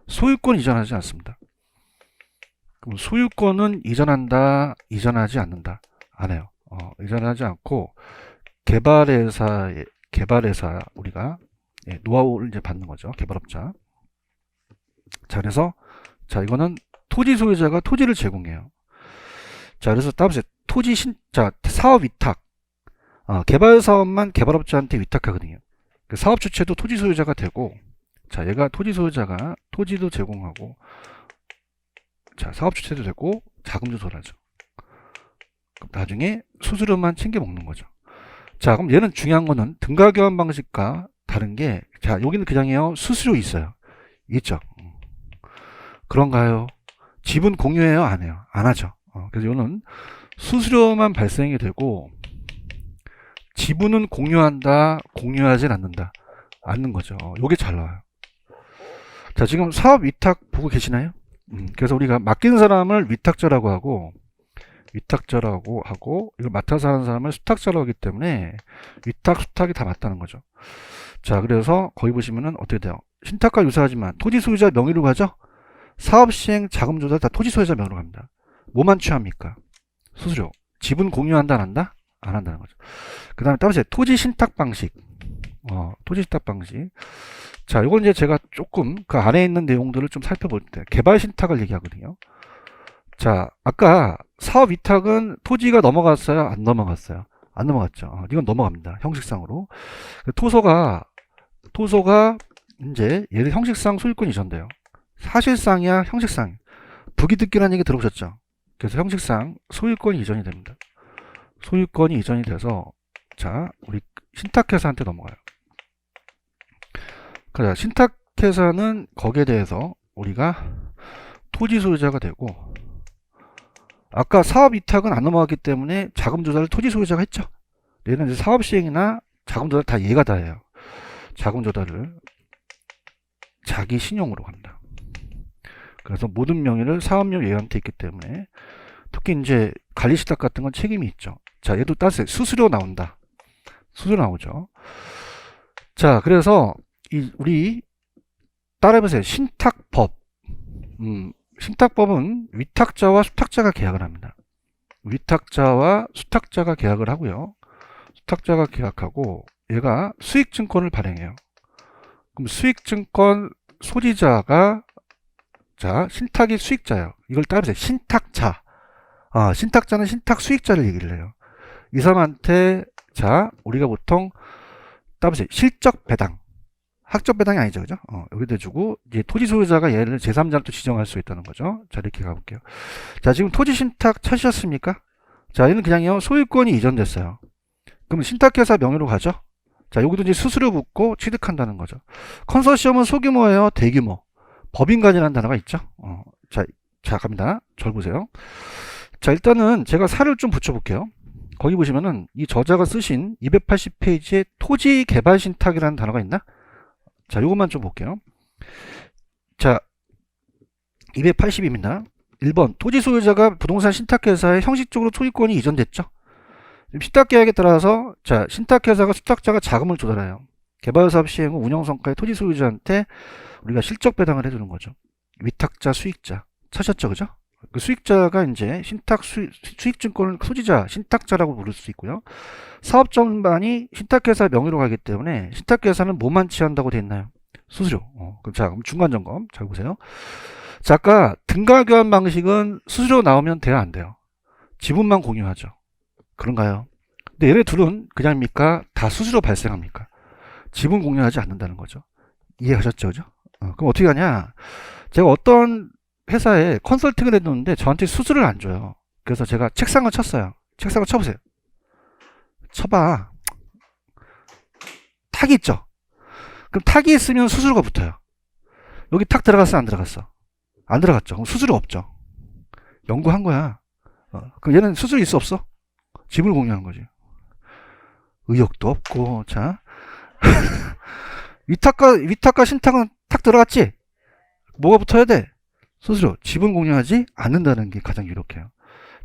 소유권 이전하지 않습니다. 그럼 소유권은 이전한다, 이전하지 않는다. 안 해요. 이전하지 않고, 개발회사 우리가 노하우를 이제 받는 거죠. 개발업자. 자, 그래서 자, 이거는 토지 소유자가 토지를 제공해요. 자, 그래서 따라서 사업 위탁. 개발 사업만 개발업자한테 위탁하거든요. 그 사업 주체도 토지 소유자가 되고, 자, 얘가 토지 소유자가 토지도 제공하고, 자, 사업 주체도 되고, 자금도 돌아죠. 그럼 나중에 수수료만 챙겨 먹는 거죠. 자, 그럼 얘는 중요한 거는 등가 교환 방식과 다른 게, 자, 여기는 그냥요, 수수료 있어요. 있죠. 그런가요? 지분 공유해요? 안 해요? 안 하죠. 그래서 이거는 수수료만 발생이 되고, 지분은 공유한다, 공유하진 않는 거죠. 요게 잘 나와요. 자, 지금 사업 위탁 보고 계시나요? 그래서 우리가 맡긴 사람을 위탁자라고 하고, 이걸 맡아서 하는 사람을 수탁자라고 하기 때문에 위탁, 수탁이 다 맞다는 거죠. 자, 그래서 거기 보시면은 어떻게 돼요? 신탁과 유사하지만 토지 소유자 명의로 가죠? 사업 시행 자금 조달 다 토지 소유자 명의로 갑니다. 뭐만 취합니까? 수수료. 지분 공유한다, 안 한다? 안 한다는 거죠. 그 다음에 따라서 토지 신탁 방식. 토지 신탁 방식. 자, 이건 이제 제가 조금 그 안에 있는 내용들을 좀 살펴볼 때 개발 신탁을 얘기하거든요. 자, 아까 사업 위탁은 토지가 넘어갔어요? 안 넘어갔어요? 안 넘어갔죠. 이건 넘어갑니다. 형식상으로. 토소가 이제 얘를 형식상 소유권 이전돼요. 사실상이야, 형식상. 부기득기라는 얘기 들어보셨죠? 그래서 형식상 소유권이 이전이 됩니다. 소유권이 이전이 돼서, 자, 우리 신탁회사한테 넘어가요. 그래서 신탁회사는 거기에 대해서 우리가 토지 소유자가 되고, 아까 사업 위탁은 안 넘어갔기 때문에 자금 조달을 토지 소유자가 했죠. 얘는 이제 사업 시행이나 자금 조달 다 얘가 다 해요. 자금 조달을 자기 신용으로 합니다. 그래서 모든 명의를 사업용 얘한테 있기 때문에 특히 이제 관리시탁 같은 건 책임이 있죠. 자, 얘도 따세 수수료 나온다. 수수료 나오죠. 자, 그래서 우리 따라해보세요. 신탁법. 신탁법은 위탁자와 수탁자가 계약을 합니다. 위탁자와 수탁자가 계약을 하고요. 수탁자가 계약하고 얘가 수익증권을 발행해요. 그럼 수익증권 소지자가, 자, 신탁이 수익자예요. 이걸 따르세요. 신탁자. 신탁자는 신탁 수익자를 얘기를 해요. 이 사람한테, 자, 우리가 보통 따르세요. 실적 배당. 학적 배당이 아니죠, 그죠? 여기다 주고, 이제 토지 소유자가 얘를 제3자를 또 지정할 수 있다는 거죠. 자, 이렇게 가볼게요. 자, 지금 토지 신탁 찾으셨습니까? 자, 얘는 그냥요, 소유권이 이전됐어요. 그럼 신탁회사 명의로 가죠? 자, 여기도 이제 수수료 붙고 취득한다는 거죠. 컨소시엄은 소규모예요, 대규모? 법인간이라는 단어가 있죠? 자, 갑니다. 절 보세요. 자, 일단은 제가 살을 좀 붙여볼게요. 거기 보시면은 이 저자가 쓰신 280페이지에 토지 개발 신탁이라는 단어가 있나? 자, 요것만 좀 볼게요. 자, 280입니다. 1번, 토지 소유자가 부동산 신탁회사에 형식적으로 소유권이 이전됐죠. 신탁계약에 따라서, 자, 신탁회사가 수탁자가 자금을 조달해요. 개발사업 시행 후 운영성과의 토지 소유자한테 우리가 실적 배당을 해주는 거죠. 위탁자, 수익자. 찾았죠, 그죠? 그 수익자가 이제 수익증권을 소지자, 신탁자라고 부를 수 있고요. 사업 전반이 신탁회사 명의로 가기 때문에 신탁회사는 뭐만 취한다고 돼 있나요? 수수료. 그럼 자, 그럼 중간 점검 잘 보세요. 자, 아까 등가교환 방식은 수수료 나오면 돼야 안 돼요? 지분만 공유하죠. 그런가요? 근데 얘네 둘은 그냥입니까? 다 수수료 발생합니까? 지분 공유하지 않는다는 거죠. 이해하셨죠? 그죠? 그럼 어떻게 하냐? 제가 어떤 회사에 컨설팅을 해줬는데 저한테 수수료를 안 줘요. 그래서 제가 책상을 쳤어요. 책상을 쳐보세요. 쳐봐. 탁이 있죠? 그럼 탁이 있으면 수수료가 붙어요. 여기 탁 들어갔어? 안 들어갔어? 안 들어갔죠. 그럼 수수료 없죠. 연구한 거야. 그럼 얘는 수수료 있어 없어? 지분을 공유하는 거지. 의욕도 없고. 자, 위탁과 신탁은 탁 들어갔지? 뭐가 붙어야 돼? 수수료. 지분 공유하지 않는다는 게 가장 유력해요.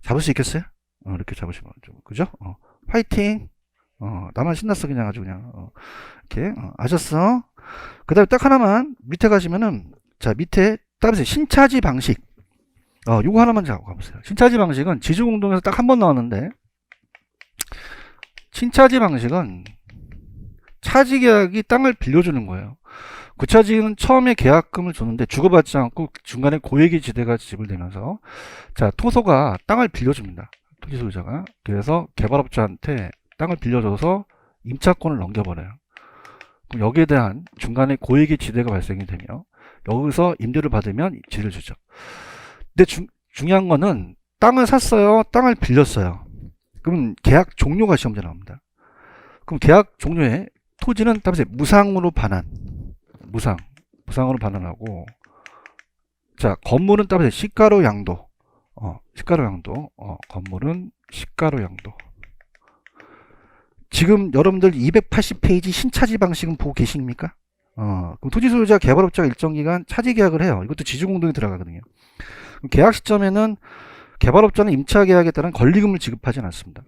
잡을 수 있겠어요? 이렇게 잡으시면 좀 그죠? 화이팅. 나만 신났어 그냥 아주 그냥. 이렇게 아셨어? 그 다음에 딱 하나만 밑에 가시면은 자 밑에 따라서 신차지 방식. 요거 하나만 잡고 가보세요. 신차지 방식은 지주공동에서 딱 한 번 나왔는데, 신차지 방식은 차지계약이 땅을 빌려주는 거예요. 구차지는 처음에 계약금을 줬는데 주고받지 않고 중간에 고액의 지대가 지불되면서 자 토소가 땅을 빌려줍니다. 토지 소유자가. 그래서 개발업자한테 땅을 빌려줘서 임차권을 넘겨버려요. 그럼 여기에 대한 중간에 고액의 지대가 발생이 되며 여기서 임대를 받으면 지대를 주죠. 근데 중요한 거는 땅을 샀어요, 땅을 빌렸어요. 그럼 계약 종료가 시험제 나옵니다. 그럼 계약 종료에 토지는 따라서 무상으로 반환, 무상으로 반환하고, 자 건물은 따라서 시가로 양도, 건물은 시가로 양도. 지금 여러분들 280페이지 신차지 방식은 보고 계십니까? 그럼 토지 소유자, 개발업자가 일정 기간 차지 계약을 해요. 이것도 지주공동에 들어가거든요. 그럼 계약 시점에는 개발업자는 임차 계약에 따른 권리금을 지급하지는 않습니다.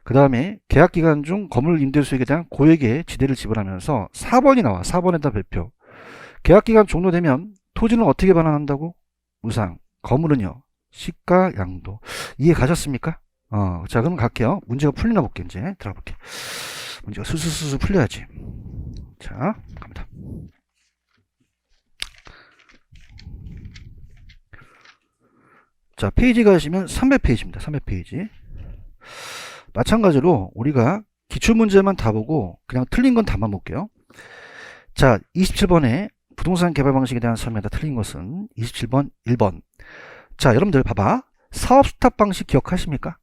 그 다음에 계약 기간 중 건물 임대 수익에 대한 고액의 지대를 지불하면서 4번이 나와. 4번에다 별표. 계약 기간 종료되면 토지는 어떻게 반환한다고? 무상. 건물은요? 시가 양도. 이해 가셨습니까? 자, 그럼 갈게요. 문제가 풀리나 볼게요. 이제 들어가 볼게요. 문제가 수수수수 풀려야지. 자, 갑니다. 자, 페이지 가시면 300페이지입니다. 300페이지. 마찬가지로 우리가 기출문제만 다 보고 그냥 틀린 건 다만 볼게요. 자, 27번에 부동산 개발 방식에 대한 설명에다 틀린 것은 27번, 1번. 자, 여러분들 봐봐. 사업 스탑 방식 기억하십니까?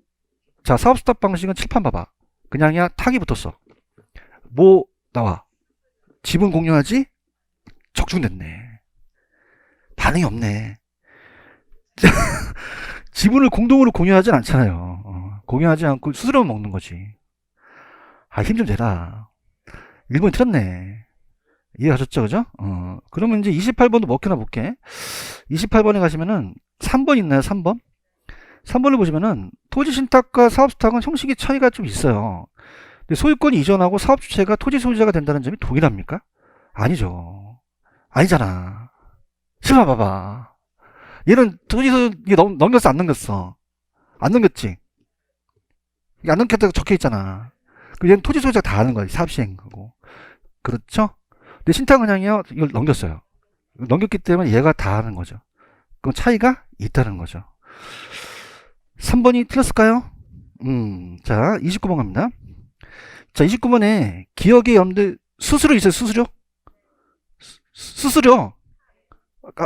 자, 사업 스탑 방식은 칠판 봐봐. 그냥이야 탁이 붙었어. 뭐 나와? 지분 공유하지? 적중됐네. 반응이 없네. 지분을 공동으로 공유하진 않잖아요. 공유하지 않고 수수료만 먹는 거지. 힘 좀 내라. 1번 틀렸네. 이해하셨죠? 그죠? 그러면 이제 28번도 먹혀나 볼게. 28번에 가시면은 3번 있나요? 3번? 3번을 보시면은 토지 신탁과 사업 수탁은 형식의 차이가 좀 있어요. 근데 소유권이 이전하고 사업 주체가 토지 소유자가 된다는 점이 동일합니까? 아니죠. 아니잖아. 실마 봐봐. 얘는 토지 소유 넘겼어, 안 넘겼어? 안 넘겼지? 이게 안 넘겼다고 적혀 있잖아. 얘는 토지 소유자가 다 하는 거야. 사업 시행하고. 그렇죠? 근데 신탁은 그냥요, 이걸 넘겼어요. 넘겼기 때문에 얘가 다 하는 거죠. 그럼 차이가 있다는 거죠. 3번이 틀렸을까요? 자, 29번 갑니다. 자, 29번에 기억에 여러분들 수수료 있어요, 수수료? 수수료.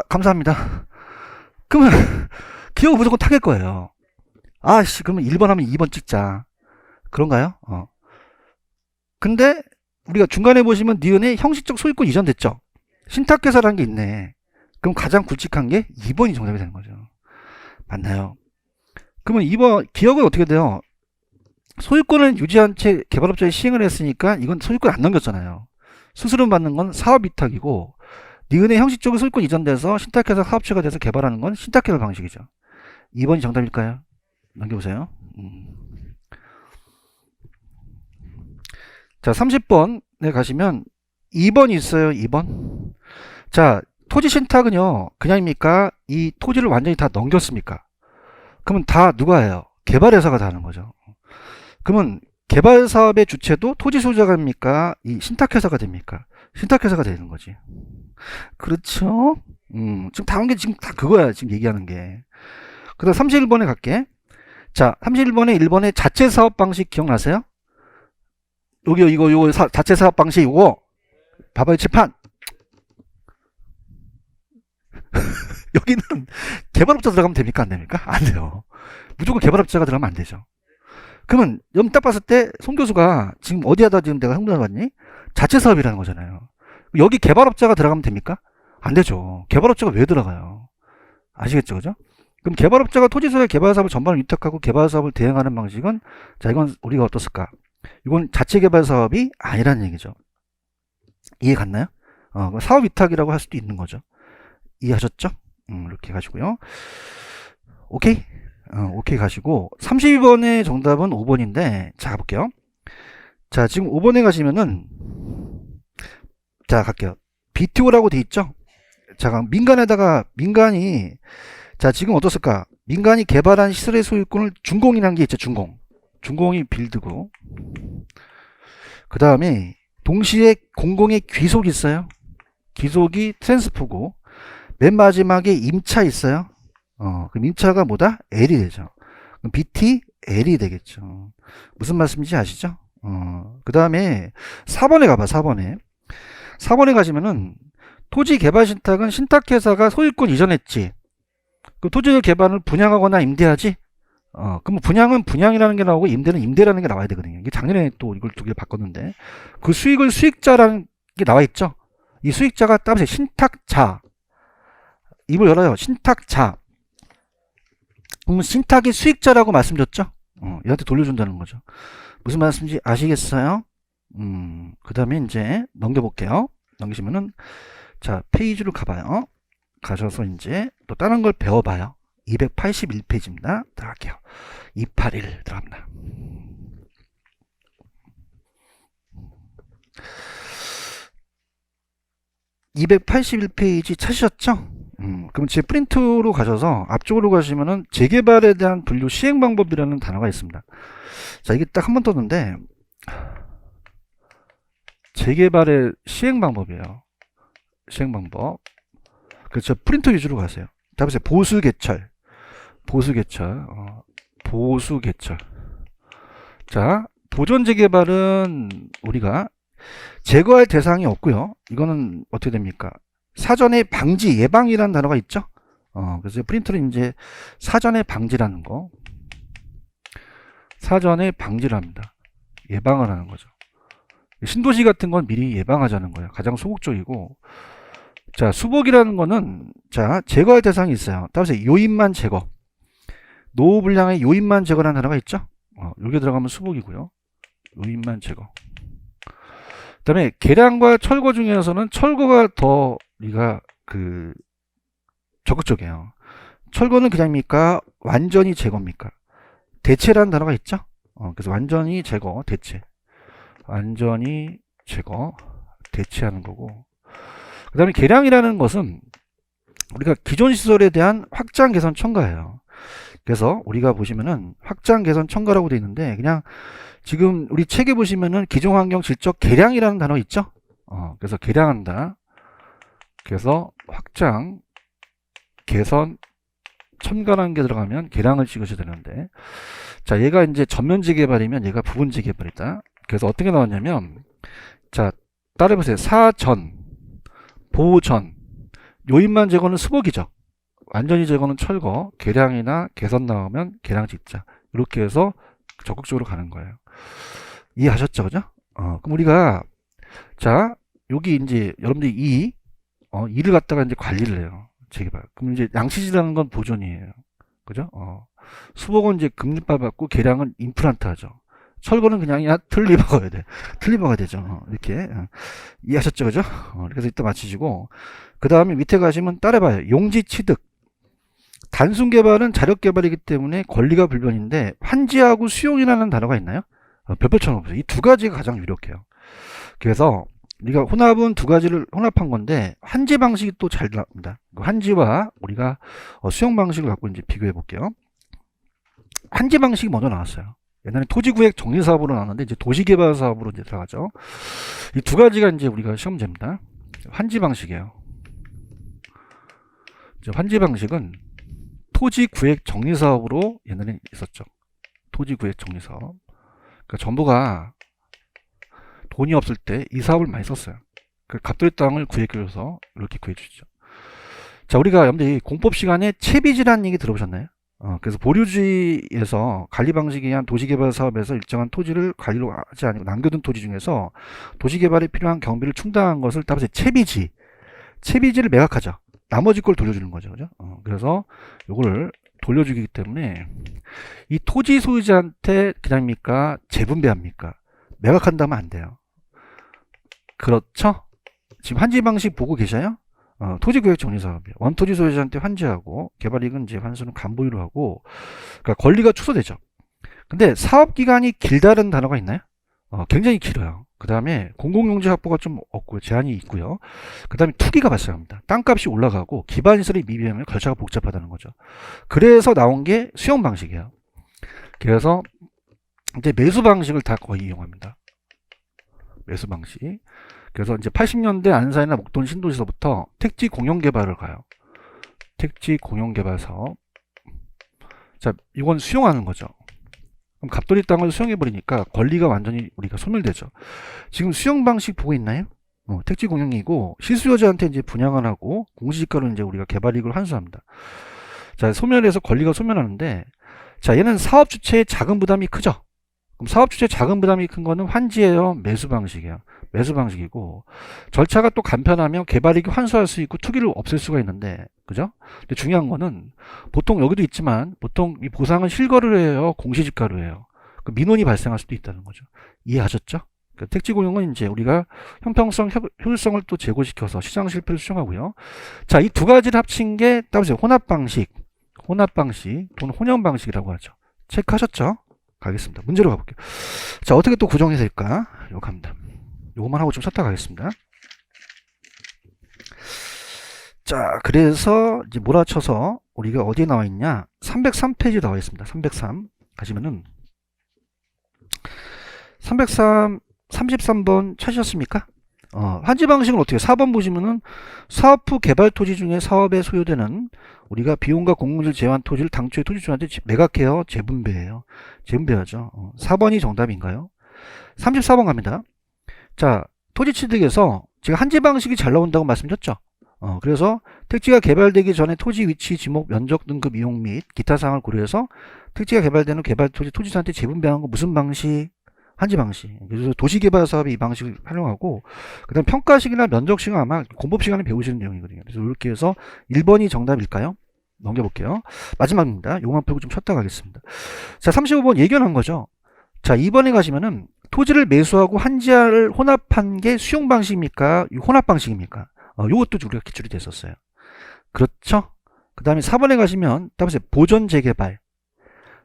감사합니다. 그러면 기억은 무조건 타겟 거예요. 아씨, 그러면 1번 하면 2번 찍자. 그런가요? 근데 우리가 중간에 보시면 니은의 형식적 소유권 이전됐죠? 신탁계사라는 게 있네. 그럼 가장 굵직한 게 2번이 정답이 되는 거죠. 맞나요? 그러면 2번 기억은 어떻게 돼요? 소유권을 유지한 채 개발업자에 시행을 했으니까 이건 소유권 안 넘겼잖아요. 수수료 받는 건 사업 위탁이고, 니은의 형식적으로 소유권 이전돼서 신탁해서 사업체가 돼서 개발하는 건 신탁개발 방식이죠. 2번이 정답일까요? 넘겨보세요. 자, 30번에 가시면 2번이 있어요. 2번. 자, 토지 신탁은요, 그냥입니까? 이 토지를 완전히 다 넘겼습니까? 그러면 다 누가 해요? 개발회사가 다 하는 거죠. 그러면 개발 사업의 주체도 토지 소유자가 됩니까? 이 신탁회사가 됩니까? 신탁회사가 되는 거지. 그렇죠? 지금 다운 게 지금 다 그거야. 지금 얘기하는 게. 그 다음 31번에 갈게. 자, 31번에 1번에 자체 사업 방식 기억나세요? 이거 자체 사업 방식 이거 봐봐요. 칠판. 여기는 개발업자 들어가면 됩니까? 안 됩니까? 안 돼요. 무조건 개발업자가 들어가면 안 되죠. 그러면 여기 딱 봤을 때 송 교수가 지금 어디 하다 지금 내가 홍보를 봤니? 자체 사업이라는 거잖아요. 여기 개발업자가 들어가면 됩니까? 안 되죠. 개발업자가 왜 들어가요? 아시겠죠? 그죠? 그럼 개발업자가 토지소유의 개발 사업을 전반을 위탁하고 개발 사업을 대행하는 방식은, 자, 이건 우리가 어떻을까? 이건 자체 개발 사업이 아니라는 얘기죠. 이해 갔나요? 사업 위탁이라고 할 수도 있는 거죠. 이해하셨죠? 이렇게 가시고요. 오케이? 오케이 가시고 32번의 정답은 5번인데, 자, 가볼게요. 자, 지금 5번에 가시면은, 자, 갈게요. BTO라고 돼 있죠? 자, 그럼 민간이, 자, 지금 어떻을까? 민간이 개발한 시설의 소유권을 준공이라는 게 있죠, 준공. 준공이 빌드고. 그 다음에, 동시에 공공의 귀속이 있어요. 귀속이 트랜스포고. 맨 마지막에 임차 있어요. 그럼 임차가 뭐다? L이 되죠. 그럼 BT, L이 되겠죠. 무슨 말씀인지 아시죠? 그 다음에 4번에 가봐, 4번에. 4번에 가시면은, 토지 개발 신탁은 신탁회사가 소유권 이전했지. 그 토지 개발을 분양하거나 임대하지? 그럼 분양은 분양이라는 게 나오고 임대는 임대라는 게 나와야 되거든요. 이게 작년에 또 이걸 두 개를 바꿨는데, 그 수익을 수익자라는 게 나와 있죠? 이 수익자가 따라서 신탁자. 입을 열어요. 신탁자. 그럼 신탁이 수익자라고 말씀드렸죠? 얘한테 돌려준다는 거죠. 무슨 말씀인지 아시겠어요? 그 다음에 이제 넘겨볼게요. 넘기시면은, 자, 페이지로 가봐요. 가셔서 이제 또 다른 걸 배워봐요. 281페이지입니다. 들어갈게요. 281 들어갑니다. (281페이지) 찾으셨죠? 그럼 제 프린트로 가셔서 앞쪽으로 가시면은 재개발에 대한 분류 시행 방법이라는 단어가 있습니다. 자, 이게 딱 한 번 떴는데, 재개발의 시행 방법이에요. 시행 방법. 그렇죠. 프린터 위주로 가세요. 자, 보세요. 보수 개철. 자, 보존 재개발은 우리가 제거할 대상이 없고요. 이거는 어떻게 됩니까? 사전에 방지, 예방이라는 단어가 있죠? 그래서 프린터는 이제 사전에 방지라는 거. 사전에 방지를 합니다. 예방을 하는 거죠. 신도시 같은 건 미리 예방하자는 거예요. 가장 소극적이고. 자, 수복이라는 거는, 자, 제거할 대상이 있어요. 따라서 요인만 제거. 노후 분량의 요인만 제거라는 단어가 있죠? 여기 들어가면 수복이고요. 요인만 제거. 그 다음에 계량과 철거 중에서는 철거가 더 우리가 적극적이에요. 철거는 그냥입니까? 완전히 제거입니까? 대체라는 단어가 있죠? 그래서 완전히 제거, 대체. 완전히 제거, 대체하는 거고. 그 다음에 계량이라는 것은 우리가 기존 시설에 대한 확장 개선 첨가예요. 그래서 우리가 보시면은 확장 개선 첨가라고 되어 있는데, 그냥 지금 우리 책에 보시면은 기존 환경 질적 개량이라는 단어 있죠? 그래서 개량한다. 그래서 확장 개선 첨가라는 게 들어가면 계량을 찍으셔야 되는데, 자, 얘가 이제 전면 재개발이면 얘가 부분 재개발이다. 그래서 어떻게 나왔냐면, 자, 따라해보세요. 사전, 보전, 요인만 제거는 수복이죠. 완전히 제거는 철거, 계량이나 개선 나오면 계량 짓자. 이렇게 해서 적극적으로 가는 거예요. 이해하셨죠? 그죠? 그럼 우리가, 자, 여기 이제 여러분들이 이를 갖다가 이제 관리를 해요. 재개발. 그럼 이제 양치질하는 건 보존이에요. 그죠? 수복은 이제 금리파 받고 계량은 임플란트 하죠. 철거는 그냥 틀니 박아야 돼. 틀니 박아야 되죠. 이렇게. 이해하셨죠? 그죠? 그래서 이따 맞추시고. 그 다음에 밑에 가시면 따라봐요. 용지 취득. 단순 개발은 자력 개발이기 때문에 권리가 불변인데, 환지하고 수용이라는 단어가 있나요? 별별처럼 없어요. 이 두 가지가 가장 유력해요. 그래서 우리가 혼합은 두 가지를 혼합한 건데, 환지 방식이 또 잘 나옵니다. 환지와 우리가 수용 방식을 갖고 이제 비교해 볼게요. 환지 방식이 먼저 나왔어요. 옛날에 토지구획 정리사업으로 나왔는데 이제 도시개발사업으로 이제 들어가죠. 이 두 가지가 이제 우리가 시험제입니다. 환지 방식이에요. 환지 방식은 토지구획 정리사업으로 옛날에 있었죠. 토지구획 정리사업. 그러니까 정부가 돈이 없을 때 이 사업을 많이 썼어요. 그 갑돌이 땅을 구획해줘서 이렇게 구해주시죠. 자, 우리가 여러분들이 공법 시간에 채비지라는 얘기 들어보셨나요? 그래서 보류지에서 관리 방식에 의한 도시개발 사업에서 일정한 토지를 관리로 하지 않고 남겨둔 토지 중에서 도시개발에 필요한 경비를 충당한 것을 따라서 채비지를 매각하죠. 나머지 걸 돌려주는 거죠. 그죠? 그래서 요거를 돌려주기 때문에 이 토지 소유자한테 그냥입니까? 재분배합니까? 매각한다면 안 돼요. 그렇죠? 지금 환지 방식 보고 계셔요? 토지구획 정리사업이에요. 원토지 소유자한테 환지하고 개발이익은 이제 환수는 간보유로 하고, 그러니까 권리가 축소되죠. 근데 사업 기간이 길다는 단어가 있나요? 굉장히 길어요. 그 다음에 공공용지 확보가 좀 없고요. 제한이 있고요. 그 다음에 투기가 발생합니다. 땅값이 올라가고 기반시설이 미비하면 절차가 복잡하다는 거죠. 그래서 나온 게 수용 방식이에요. 그래서 이제 매수 방식을 다 거의 이용합니다. 매수 방식. 그래서 이제 80년대 안산이나 목동 신도시서부터 택지 공용개발을 가요. 택지 공용개발 사업. 자, 이건 수용하는 거죠. 그럼 갑돌이 땅을 수용해버리니까 권리가 완전히 우리가 소멸되죠. 지금 수용 방식 보고 있나요? 택지 공용이고 실수요자한테 이제 분양을 하고 공시지가로 이제 우리가 개발이익을 환수합니다. 자, 소멸해서 권리가 소멸하는데, 자, 얘는 사업 주체의 자금 부담이 크죠. 그럼 사업 주체 자금 부담이 큰 거는 환지예요, 매수 방식이에요. 매수 방식이고, 절차가 또 간편하면 개발이익 환수할 수 있고 투기를 없앨 수가 있는데, 그죠? 근데 중요한 거는 보통 여기도 있지만 보통 이 보상은 실거래로 해요, 공시지가로 해요. 그 민원이 발생할 수도 있다는 거죠. 이해하셨죠? 그 택지 공용은 이제 우리가 형평성, 효율성을 또 제고시켜서 시장 실패를 수정하고요. 자, 이 두 가지를 합친 게 따라서 혼합 방식 또는 혼용 방식이라고 하죠. 체크하셨죠? 가겠습니다. 문제로 가볼게요. 자, 어떻게 또 구정이 될까? 요거 갑니다. 요거만 하고 좀 쉬었다 가겠습니다. 자, 그래서 이제 몰아쳐서 우리가 어디에 나와 있냐? 303페이지에 나와 있습니다. 303 가시면은 33번 찾으셨습니까? 환지 방식은 어떻게? 4번 보시면은 사업 후 개발 토지 중에 사업에 소요되는 우리가 비용과 공공질 제한 토지를 당초에 토지주한테 매각해요, 재분배해요. 재분배하죠. 4번이 정답인가요? 34번 갑니다. 자, 토지 취득에서 제가 환지 방식이 잘 나온다고 말씀드렸죠. 그래서 택지가 개발되기 전에 토지 위치, 지목, 면적 등급 이용 및 기타 사항을 고려해서 택지가 개발되는 개발 토지 토지자한테 재분배하는 거 무슨 방식? 환지 방식. 그래서 도시개발 사업이 이 방식을 활용하고, 그 다음 평가식이나 면적식은 아마 공법 시간에 배우시는 내용이거든요. 그래서 이렇게 해서 1번이 정답일까요? 넘겨볼게요. 마지막입니다. 요것만 풀고 좀 쉬었다 가겠습니다. 자, 35번 예견한 거죠. 자, 2번에 가시면은 토지를 매수하고 환지를 혼합한 게 수용 방식입니까? 혼합 방식입니까? 요것도 우리가 기출이 됐었어요. 그렇죠? 그 다음에 4번에 가시면 따라서 보존 재개발.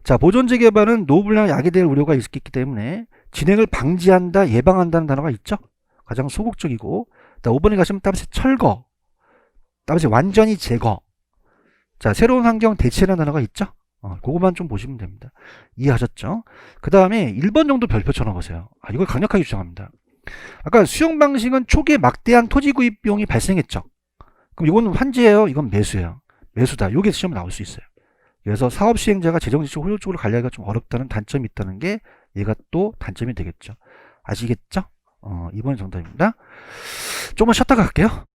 자, 보존 재개발은 노후불량 야기될 우려가 있기 때문에 진행을 방지한다, 예방한다는 단어가 있죠. 가장 소극적이고, 5번에 가시면 따라서 철거, 따라서 완전히 제거. 자, 새로운 환경 대체라는 단어가 있죠. 그거만 좀 보시면 됩니다. 이해하셨죠? 그 다음에 1번 정도 별표 쳐넣어보세요. 이걸 강력하게 주장합니다. 아까 수용 방식은 초기에 막대한 토지 구입 비용이 발생했죠. 그럼 이거는 환지예요, 이건 매수예요. 매수다. 요게 시험에 나올 수 있어요. 그래서 사업 시행자가 재정지식 효율적으로 관리하기가 좀 어렵다는 단점이 있다는 게 얘가 또 단점이 되겠죠. 아시겠죠? 2번이 정답입니다. 조금만 쉬었다가 갈게요.